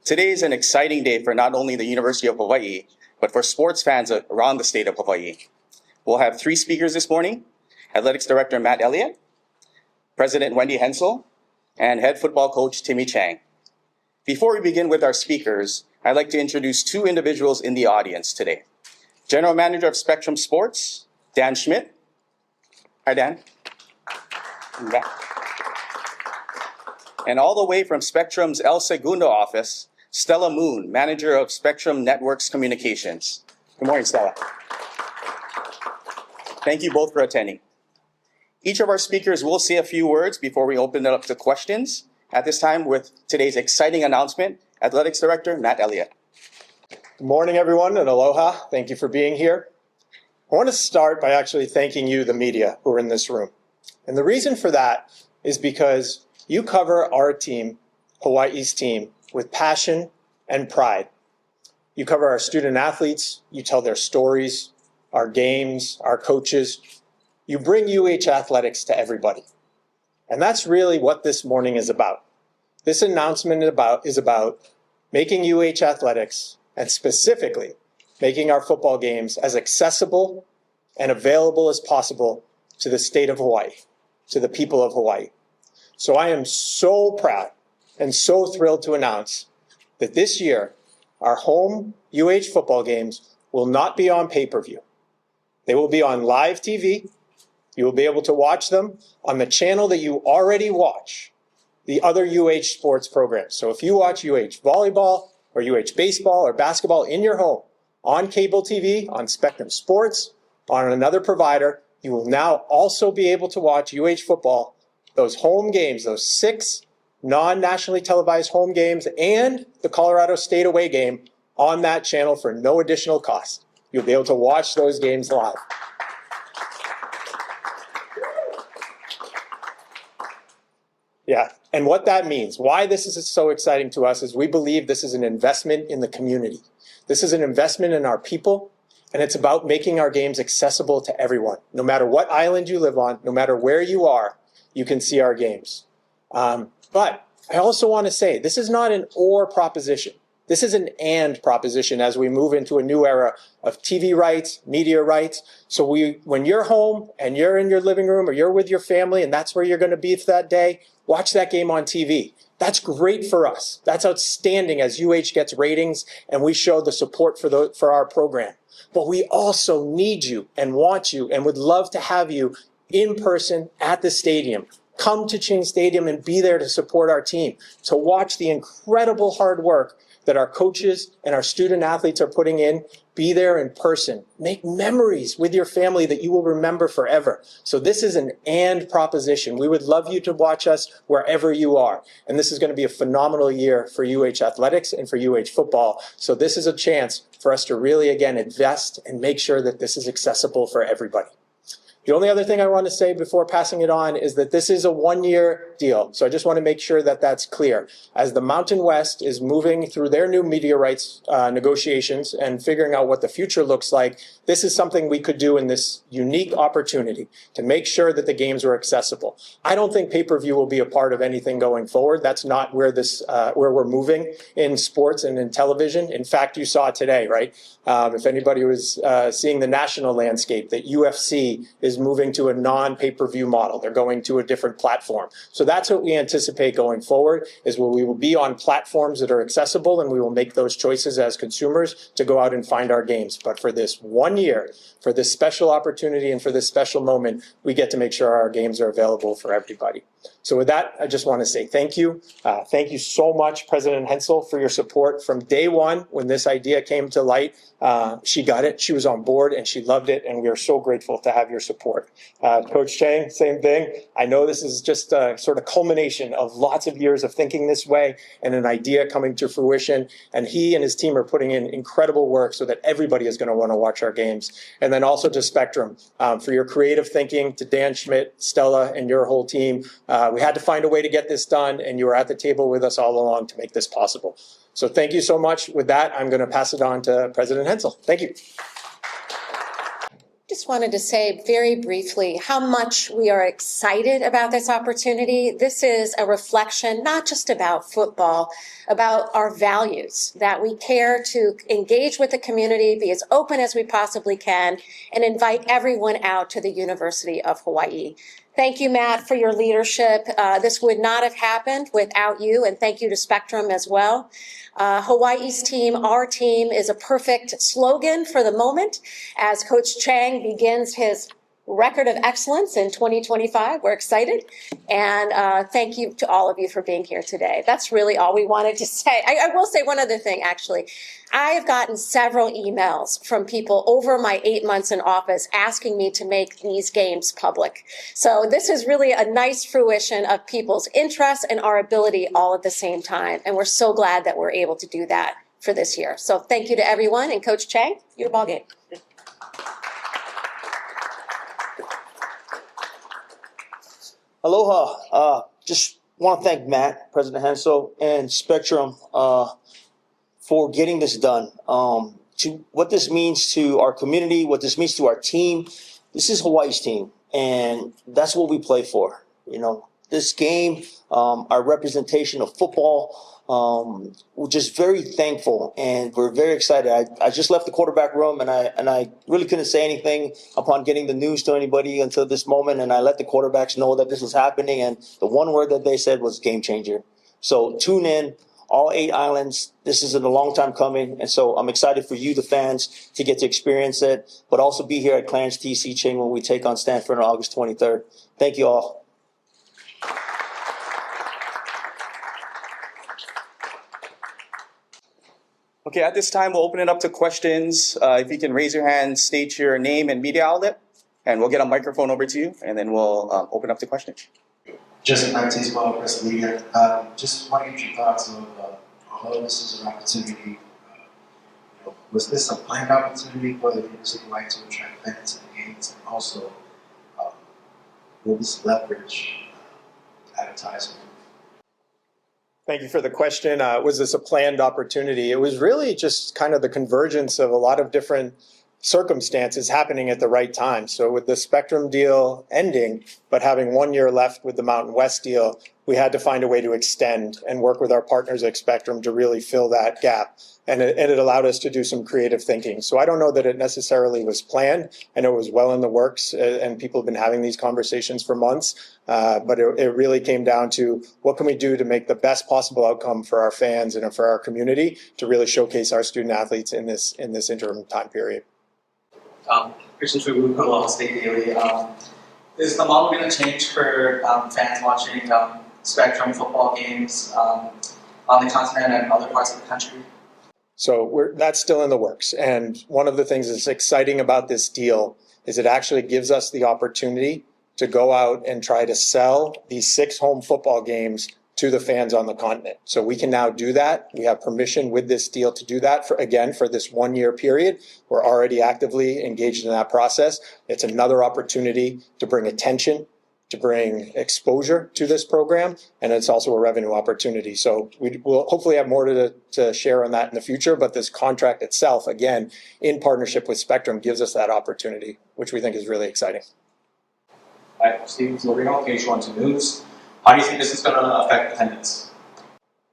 Today is an exciting day for not only the University of Hawaii, but for sports fans around the state of Hawaii. We'll have 3 speakers this morning: Athletics Director Matt Elliott, President Wendy Hensel, and Head Football Coach Timmy Chang. Before we begin with our speakers, I'd like to introduce 2 individuals in the audience today. General Manager of Spectrum Sports, Dan Schmidt. Hi, Dan. And all the way from Spectrum's El Segundo office, Stella Moon, Manager of Spectrum Networks Communications. Good morning, Stella. Thank you both for attending. Each of our speakers will say a few words before we open it up to questions. At this time, with today's exciting announcement, Athletics Director Matt Elliott. Good morning, everyone, and aloha. Thank you for being here. I want to start by actually thanking you, the media, who are in this room. And the reason for that is because you cover our team, Hawaii's team, with passion and pride. You cover our student athletes, you tell their stories, our games, our coaches. You bring UH athletics to everybody. And that's really what this morning is about. This announcement is about making UH athletics, and specifically making our football games as accessible and available as possible to the state of Hawaii, to the people of Hawaii. So I am so proud and so thrilled to announce that this year, our home UH football games will not be on pay-per-view. They will be on live TV. You will be able to watch them on the channel that you already watch the other UH sports programs. So if you watch UH volleyball or UH baseball or basketball in your home, on cable TV, on Spectrum Sports, on another provider, you will now also be able to watch UH football, those home games, those 6 non-nationally televised home games and the Colorado State away game on that channel for no additional cost. You'll be able to watch those games live. Yeah, and what that means, why this is so exciting to us is we believe this is an investment in the community. This is an investment in our people, and it's about making our games accessible to everyone. No matter what island you live on, no matter where you are, you can see our games. But I also want to say, this is not an or proposition. This is an and proposition as we move into a new era of TV rights, media rights. So when you're home and you're in your living room or you're with your family and that's where you're going to be for that day, watch that game on TV. That's great for us. That's outstanding as UH gets ratings and we show the support for our program. But we also need you and want you and would love to have you in person at the stadium. Come to Chang Stadium and be there to support our team, to watch the incredible hard work that our coaches and our student athletes are putting in. Be there in person. Make memories with your family that you will remember forever. So this is an and proposition. We would love you to watch us wherever you are. And this is going to be a phenomenal year for UH athletics and for UH football. So this is a chance for us to really, again, invest and make sure that this is accessible for everybody. The only other thing I want to say before passing it on is that this is a 1-year deal. So I just want to make sure that that's clear. As the Mountain West is moving through their new media rights negotiations and figuring out what the future looks like, this is something we could do in this unique opportunity to make sure that the games are accessible. I don't think pay-per-view will be a part of anything going forward. That's not where where we're moving in sports and in television. In fact, you saw today, right? If anybody was seeing the national landscape, that UFC is moving to a non-pay-per-view model. They're going to a different platform. So that's what we anticipate going forward, is where we will be on platforms that are accessible and we will make those choices as consumers to go out and find our games. But for this 1 year, for this special opportunity and for this special moment, we get to make sure our games are available for everybody. So with that, I just want to say thank you. Thank you so much, President Hensel, for your support from day one when this idea came to light. She got it, she was on board, and she loved it, and we are so grateful to have your support. Coach Chang, same thing. I know this is just a sort of culmination of lots of years of thinking this way and an idea coming to fruition, and he and his team are putting in incredible work so that everybody is going to want to watch our games. And then also to Spectrum, for your creative thinking, to Dan Schmidt, Stella, and your whole team. We had to find a way to get this done, and you were at the table with us all along to make this possible. So thank you so much. With that, I'm going to pass it on to President Hensel. Thank you. just wanted to say very briefly how much we are excited about this opportunity. This is a reflection not just about football, about our values, that we care to engage with the community, be as open as we possibly can, and invite everyone out to the University of Hawaii. Thank you, Matt, for your leadership. This would not have happened without you, and thank you to Spectrum as well. Hawaii's team, our team, is a perfect slogan for the moment as Coach Chang begins his record of excellence in 2025. We're excited. And thank you to all of you for being here today. That's really all we wanted to say. I will say one other thing, actually. I have gotten several emails from people over my 8 months in office asking me to make these games public. So this is really a nice fruition of people's interests and our ability all at the same time. And we're so glad that we're able to do that for this year. So thank you to everyone. And Coach Chang, your ball game. Aloha. Just want to thank Matt, President Hensel, and Spectrum for getting this done. To what this means to our community, what this means to our team. This is Hawaii's team, and that's what we play for. You know, this game, our representation of football. We're just very thankful, and we're very excited. I just left the quarterback room, and I really couldn't say anything upon getting the news to anybody until this moment, and I let the quarterbacks know that this was happening, and the one word that they said was game changer. So tune in, all 8 islands. This is a long time coming, and so I'm excited for you, the fans, to get to experience it, but also be here at Clarence TC Ching when we take on Stanford on August 23rd. Thank you all. Okay, at this time, we'll open it up to questions. If you can raise your hand, state your name and media outlet, and we'll get a microphone over to you, and then we'll open up to questions. Justin Baptiste, Press Media. Just want to get your thoughts on, although this is an opportunity, was this a planned opportunity for the University of Hawaii to attract fans to the games, and also will this leverage advertising? Thank you for the question. Was this a planned opportunity? It was really just kind of the convergence of a lot of different circumstances happening at the right time. So with the Spectrum deal ending, but having 1 year left with the Mountain West deal, we had to find a way to extend and work with our partners at Spectrum to really fill that gap. And it allowed us to do some creative thinking. So I don't know that it necessarily was planned. I know it was well in the works, and people have been having these conversations for months. But it really came down to what can we do to make the best possible outcome for our fans and for our community to really showcase our student athletes in this interim time period. Christian Trubu, Aloha State Daily. Is the model going to change for fans watching Spectrum football games on the continent and other parts of the country? So that's still in the works. And one of the things that's exciting about this deal is it actually gives us the opportunity to go out and try to sell these 6 home football games to the fans on the continent. So we can now do that. We have permission with this deal to do that for this 1 year period. We're already actively engaged in that process. It's another opportunity to bring attention, to bring exposure to this program, and it's also a revenue opportunity. So we'll hopefully have more to share on that in the future, but this contract itself, again, in partnership with Spectrum, gives us that opportunity, which we think is really exciting. Hi, Steve Florino, KH12 News. How do you think this is going to affect attendance?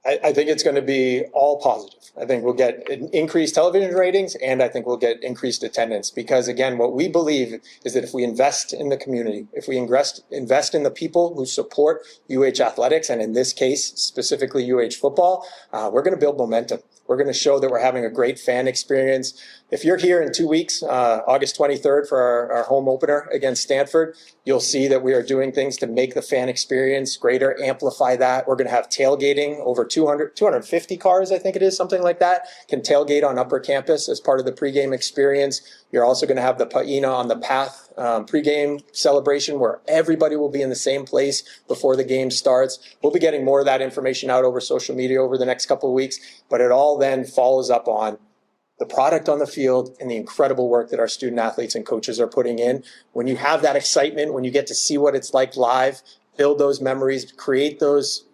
I think it's going to be all positive. I think we'll get increased television ratings, and I think we'll get increased attendance because, again, what we believe is that if we invest in the community, if we invest in the people who support UH athletics, and in this case, specifically UH football, we're going to build momentum. We're going to show that we're having a great fan experience. If you're here in 2 weeks, August 23rd for our home opener against Stanford, you'll see that we are doing things to make the fan experience greater, amplify that. We're going to have tailgating, over 250 cars, I think it is, something like that, can tailgate on upper campus as part of the pregame experience. You're also going to have the Pa'ina on the Path pregame celebration where everybody will be in the same place before the game starts. We'll be getting more of that information out over social media over the next couple of weeks, but it all then follows up on the product on the field and the incredible work that our student athletes and coaches are putting in. When you have that excitement, when you get to see what it's like live, build those memories, create those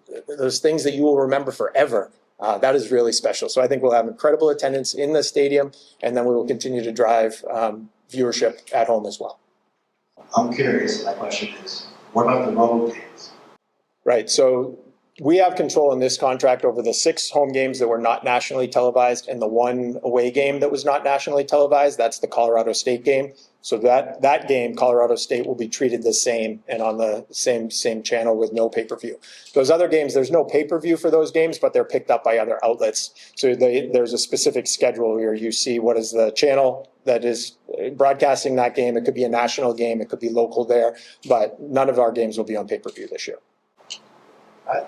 things that you will remember forever, that is really special. So I think we'll have incredible attendance in the stadium, and then we will continue to drive viewership at home as well. I'm curious, my question is, what about the road games? Right, so we have control in this contract over the 6 home games that were not nationally televised and the 1 away game that was not nationally televised. That's the Colorado State game. So that game, Colorado State, will be treated the same and on the same channel with no pay-per-view. Those other games, there's no pay-per-view for those games, but they're picked up by other outlets. So there's a specific schedule where you see what is the channel that is broadcasting that game. It could be a national game, it could be local there, but none of our games will be on pay-per-view this year. I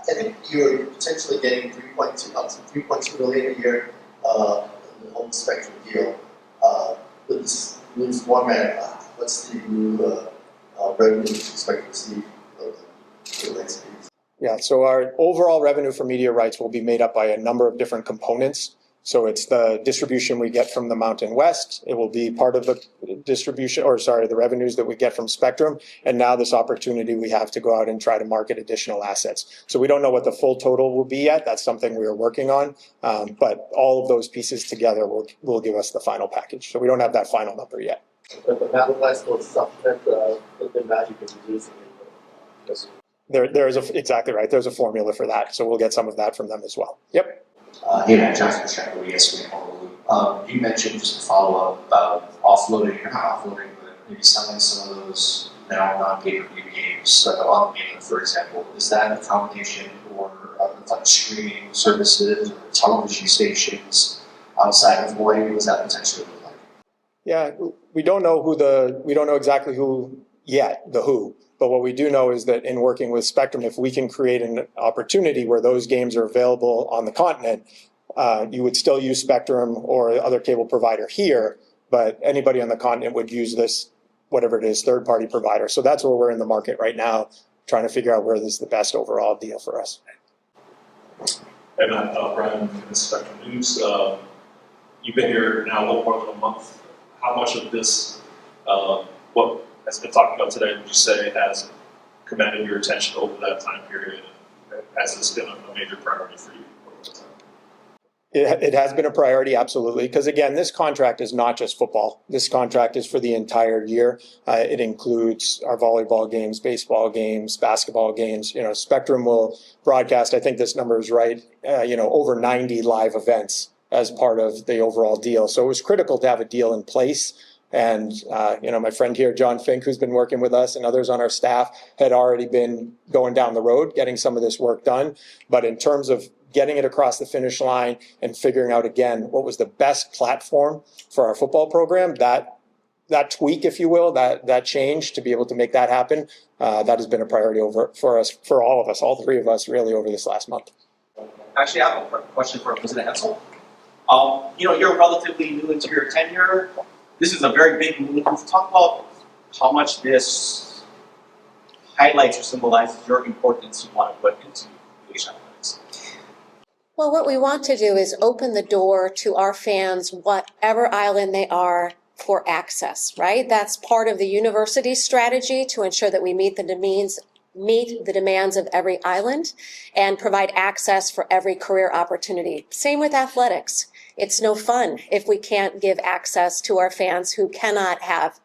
think you're potentially getting 3.2 up to 3.2 million a year in the home spectrum deal. With this new format, what's the new revenue you expect to see for the next year? Yeah, so our overall revenue for media rights will be made up by a number of different components. So it's the distribution we get from the Mountain West. It will be part of the the revenues that we get from Spectrum. And now this opportunity we have to go out and try to market additional assets. So we don't know what the full total will be yet. That's something we are working on. But all of those pieces together will give us the final package. So we don't have that final number yet. But the Mountain West will supplement the magic of reducing it. There is exactly right. There's a formula for that. So we'll get some of that from them as well. Yep. Hey, Matt, Jonathan Shepherd, ESPN Honolulu. You mentioned, just to follow up, about offloading, or not offloading, but maybe selling some of those now non-pay-per-view games, like on the mainland, for example. Is that a combination or like streaming services or television stations outside of Hawaii? What does that potentially look like? Yeah, we don't know exactly who yet, the who. But what we do know is that in working with Spectrum, if we can create an opportunity where those games are available on the continent, you would still use Spectrum or other cable provider here, but anybody on the continent would use this, whatever it is, third-party provider. So that's where we're in the market right now, trying to figure out where this is the best overall deal for us. Hey Matt, Brian from the Spectrum News. You've been here now a little more than a month. How much of this, what has been talked about today, would you say has commanded your attention over that time period? Has this been a major priority for you over the time? It has been a priority, absolutely. Because again, this contract is not just football. This contract is for the entire year. It includes our volleyball games, baseball games, basketball games. Spectrum will broadcast, I think this number is right, over 90 live events as part of the overall deal. So it was critical to have a deal in place. And, my friend here, John Fink, who's been working with us and others on our staff, had already been going down the road, getting some of this work done. But in terms of getting it across the finish line and figuring out, again, what was the best platform for our football program, that tweak, if you will, that change to be able to make that happen, that has been a priority for all of us, all 3 of us, really, over this last month. Actually, I have a question for President Hensel. You're relatively new into your tenure. This is a very big move. Talk about how much this highlights or symbolizes your importance you want to put into Asian athletics. Well, what we want to do is open the door to our fans, whatever island they are, for access, right? That's part of the university's strategy to ensure that we meet the demands of every island and provide access for every career opportunity. Same with athletics. It's no fun if we can't give access to our fans who cannot have,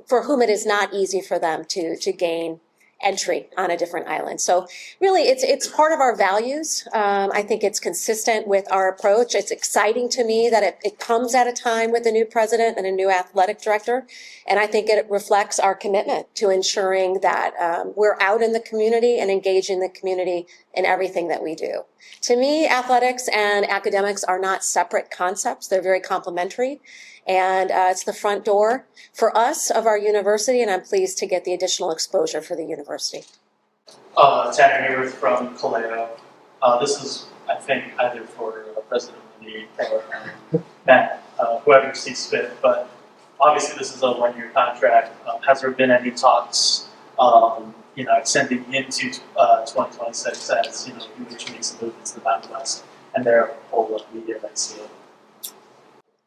for whom it is not easy for them to gain entry on a different island. So really, it's part of our values. I think it's consistent with our approach. It's exciting to me that it comes at a time with a new president and a new athletic director. And I think it reflects our commitment to ensuring that we're out in the community and engaging the community in everything that we do. To me, athletics and academics are not separate concepts. They're very complementary. And it's the front door for us of our university, and I'm pleased to get the additional exposure for the university. Tanner Hayworth from Kaleo. This is, I think, either for President Wendy or Matt, whoever sees fit, but obviously this is a one-year contract. Has there been any talks, extending into 2026 as, UH makes a move into the Mountain West and their whole media rights deal?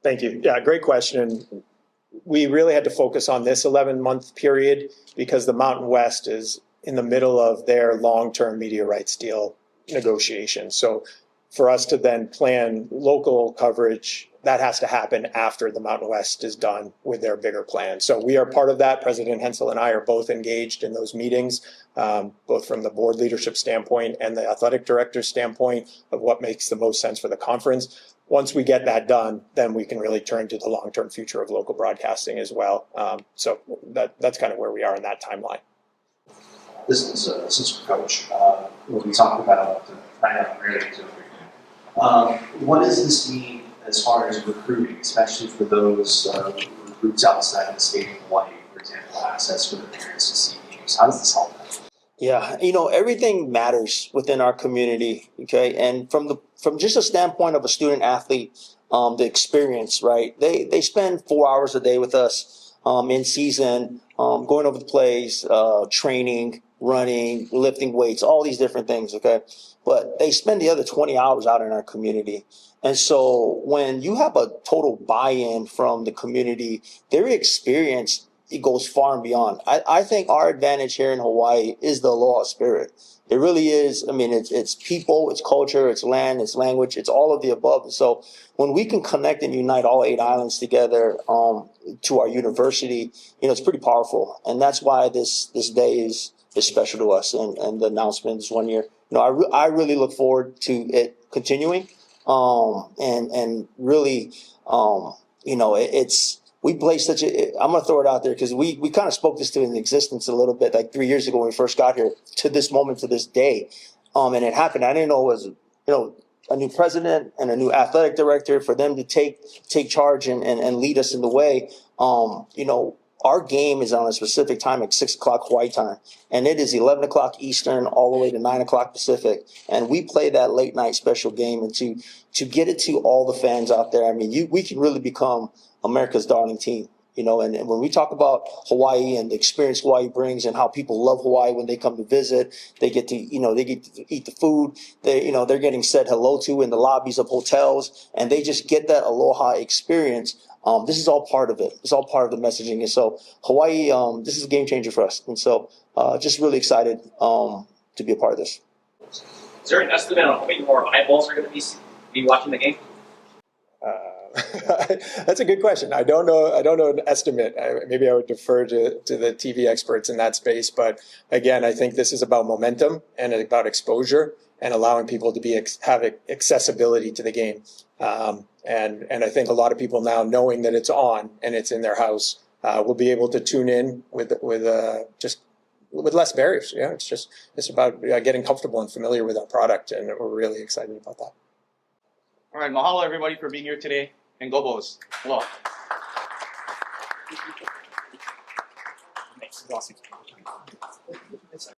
Thank you. Yeah, great question. We really had to focus on this 11-month period because the Mountain West is in the middle of their long-term media rights deal negotiations. So for us to then plan local coverage that has to happen after the Mountain West is done with their bigger plan. So we are part of that. President Hensel and I are both engaged in those meetings, both from the board leadership standpoint and the athletic director's standpoint of what makes the most sense for the conference. Once we get that done, then we can really turn to the long-term future of local broadcasting as well. So that's kind of where we are in that timeline. This is for Coach. When we talk about what does this mean as far as recruiting, especially for those recruits outside of the state of Hawaii, for example, access for their parents to see games? How does this help them? Yeah, everything matters within our community, okay? And from just a standpoint of a student athlete, the experience, right? They spend 4 hours a day with us in season, going over the plays, training, running, lifting weights, all these different things, okay? But they spend the other 20 hours out in our community. And so when you have a total buy-in from the community, their experience, it goes far and beyond. I think our advantage here in Hawaii is the aloha spirit. It really is. I mean, it's people, it's culture, it's land, it's language, it's all of the above. And so when we can connect and unite all 8 islands together to our university, it's pretty powerful. And that's why this day is special to us. And the announcement is 1 year. I really look forward to it continuing. And really, we play such I'm going to throw it out there because we kind of spoke this to in existence a little bit, like 3 years ago when we first got here, to this moment, to this day. And it happened. I didn't know it was, a new president and a new athletic director for them to take charge and lead us in the way. Our game is on a specific time at 6 o'clock Hawaii time, and it is 11 o'clock Eastern all the way to 9 o'clock Pacific. And we play that late night special game, and to get it to all the fans out there, I mean, we can really become America's darling team. And when we talk about Hawaii and the experience Hawaii brings and how people love Hawaii when they come to visit, they get to eat the food. They're getting said hello to in the lobbies of hotels, and they just get that aloha experience. This is all part of it. It's all part of the messaging. And so Hawaii, this is a game changer for us. And so just really excited to be a part of this. Is there an estimate on how many more eyeballs are going to be watching the game? That's a good question. I don't know an estimate. Maybe I would defer to the TV experts in that space. But again, I think this is about momentum and about exposure and allowing people to have accessibility to the game. And I think a lot of people now, knowing that it's on and it's in their house, will be able to tune in with less barriers. Yeah, it's about getting comfortable and familiar with our product, and we're really excited about that. All right, mahalo everybody for being here today, and go Bows. Hello. Thanks. Awesome.